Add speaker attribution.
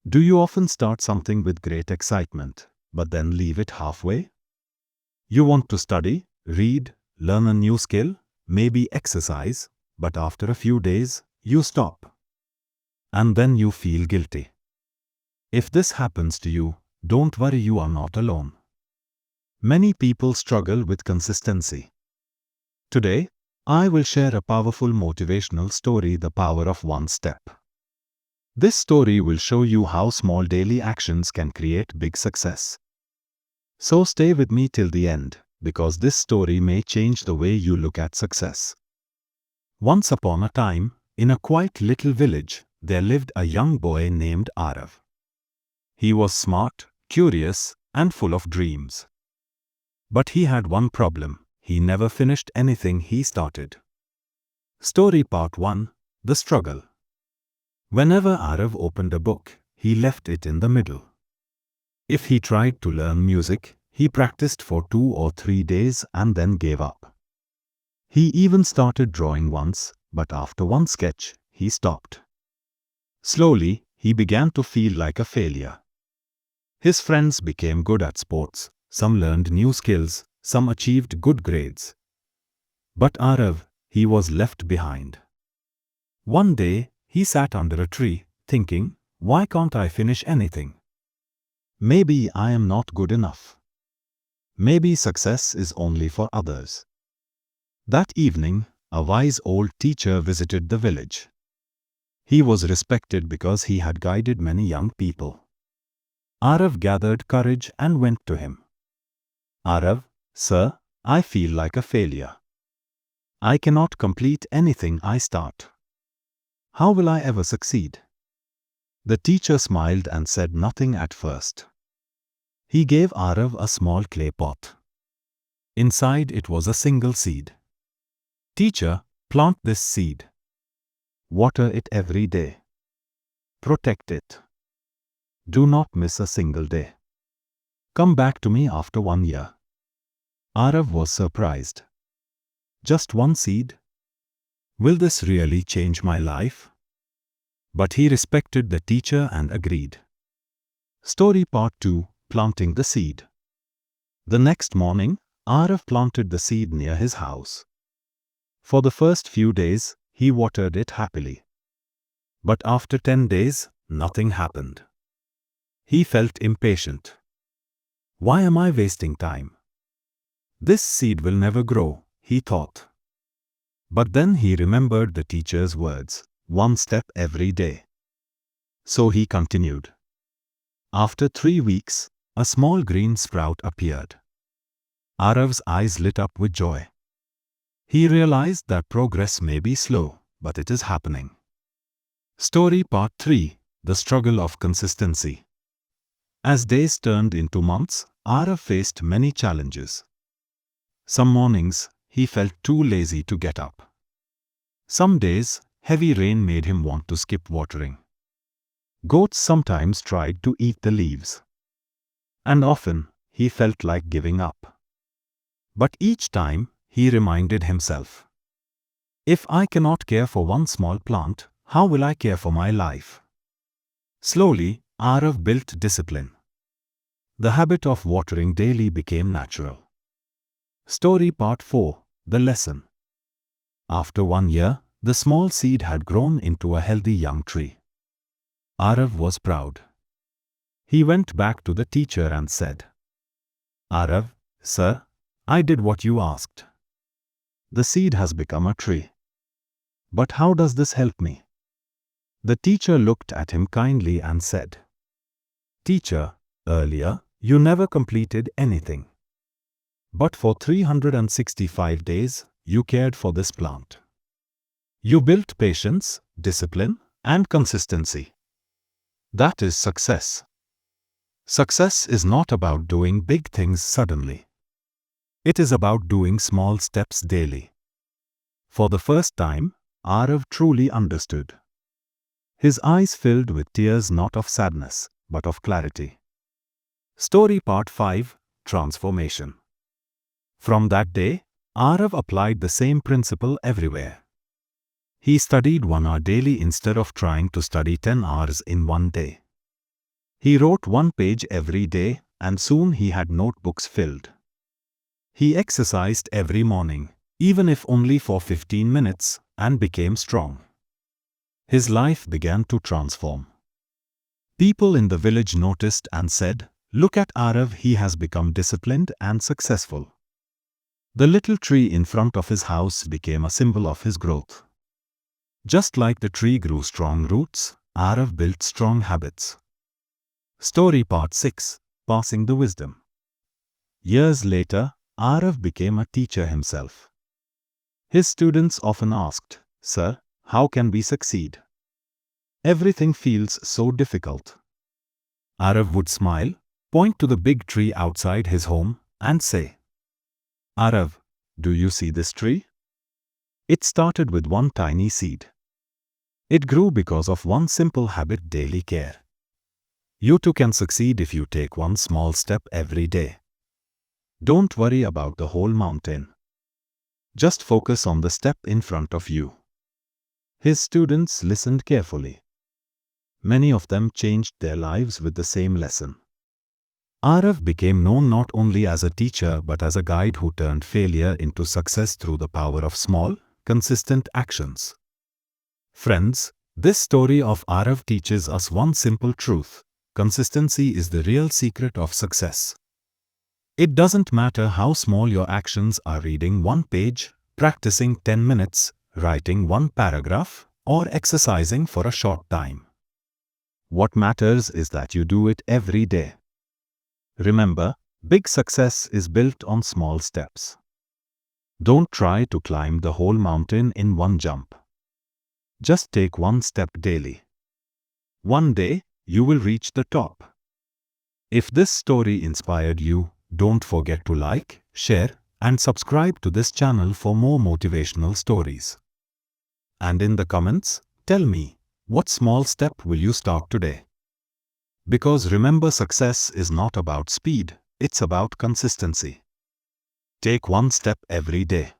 Speaker 1: Do you often start something with great excitement, but then leave it halfway? You want to study, read, learn a new skill, maybe exercise, but after a few days, you stop. And then you feel guilty. If this happens to you, don't worry, you are not alone. Many people struggle with consistency. Today, I will share a powerful motivational story, The Power of One Step. This story will show you how small daily actions can create big success. So stay with me till the end, because this story may change the way you look at success. Once upon a time, in a quiet little village, there lived a young boy named Aarav. He was smart, curious, and full of dreams. But he had one problem: he never finished anything he started. Story Part 1: The Struggle. Whenever Aarav opened a book, he left it in the middle. If he tried to learn music, he practiced for 2 or 3 days and then gave up. He even started drawing once, but after one sketch, he stopped. Slowly, he began to feel like a failure. His friends became good at sports, some learned new skills, some achieved good grades. But Aarav, he was left behind. One day, he sat under a tree, thinking, why can't I finish anything? Maybe I am not good enough. Maybe success is only for others. That evening, a wise old teacher visited the village. He was respected because he had guided many young people. Aarav gathered courage and went to him. Aarav, sir, I feel like a failure. I cannot complete anything I start. How will I ever succeed? The teacher smiled and said nothing at first. He gave Aarav a small clay pot. Inside it was a single seed. Teacher, plant this seed. Water it every day. Protect it. Do not miss a single day. Come back to me after 1 year. Aarav was surprised. Just one seed? Will this really change my life? But he respected the teacher and agreed. Story Part 2: Planting the Seed. The next morning, Aarav planted the seed near his house. For the first few days, he watered it happily. But after 10 days, nothing happened. He felt impatient. Why am I wasting time? This seed will never grow, he thought. But then he remembered the teacher's words, one step every day. So he continued. After 3 weeks, a small green sprout appeared. Aarav's eyes lit up with joy. He realized that progress may be slow, but it is happening. Story Part 3: The Struggle of Consistency. As days turned into months, Aarav faced many challenges. Some mornings, he felt too lazy to get up. Some days, heavy rain made him want to skip watering. Goats sometimes tried to eat the leaves. And often, he felt like giving up. But each time, he reminded himself, if I cannot care for one small plant, how will I care for my life? Slowly, Aarav built discipline. The habit of watering daily became natural. Story Part 4: The Lesson. After 1 year, the small seed had grown into a healthy young tree. Aarav was proud. He went back to the teacher and said, Aarav, sir, I did what you asked. The seed has become a tree. But how does this help me? The teacher looked at him kindly and said, Teacher, earlier, you never completed anything. But for 365 days, you cared for this plant. You built patience, discipline, and consistency. That is success. Success is not about doing big things suddenly. It is about doing small steps daily. For the first time, Aarav truly understood. His eyes filled with tears, not of sadness, but of clarity. Story Part 5: Transformation. From that day, Aarav applied the same principle everywhere. He studied 1 hour daily instead of trying to study 10 hours in one day. He wrote one page every day, and soon he had notebooks filled. He exercised every morning, even if only for 15 minutes, and became strong. His life began to transform. People in the village noticed and said, "Look at Aarav, he has become disciplined and successful." The little tree in front of his house became a symbol of his growth. Just like the tree grew strong roots, Aarav built strong habits. Story Part 6: Passing the Wisdom. Years later, Aarav became a teacher himself. His students often asked, "Sir, how can we succeed? Everything feels so difficult." Aarav would smile, point to the big tree outside his home, and say, "Aarav, do you see this tree? It started with one tiny seed. It grew because of one simple habit: daily care. You too can succeed if you take one small step every day. Don't worry about the whole mountain. Just focus on the step in front of you." His students listened carefully. Many of them changed their lives with the same lesson. Aarav became known not only as a teacher but as a guide who turned failure into success through the power of small, consistent actions. Friends, this story of Aarav teaches us one simple truth: consistency is the real secret of success. It doesn't matter how small your actions are: reading one page, practicing 10 minutes, writing one paragraph, or exercising for a short time. What matters is that you do it every day. Remember, big success is built on small steps. Don't try to climb the whole mountain in one jump. Just take one step daily. One day, you will reach the top. If this story inspired you, don't forget to like, share, and subscribe to this channel for more motivational stories. And in the comments, tell me, what small step will you start today? Because remember, success is not about speed, it's about consistency. Take one step every day.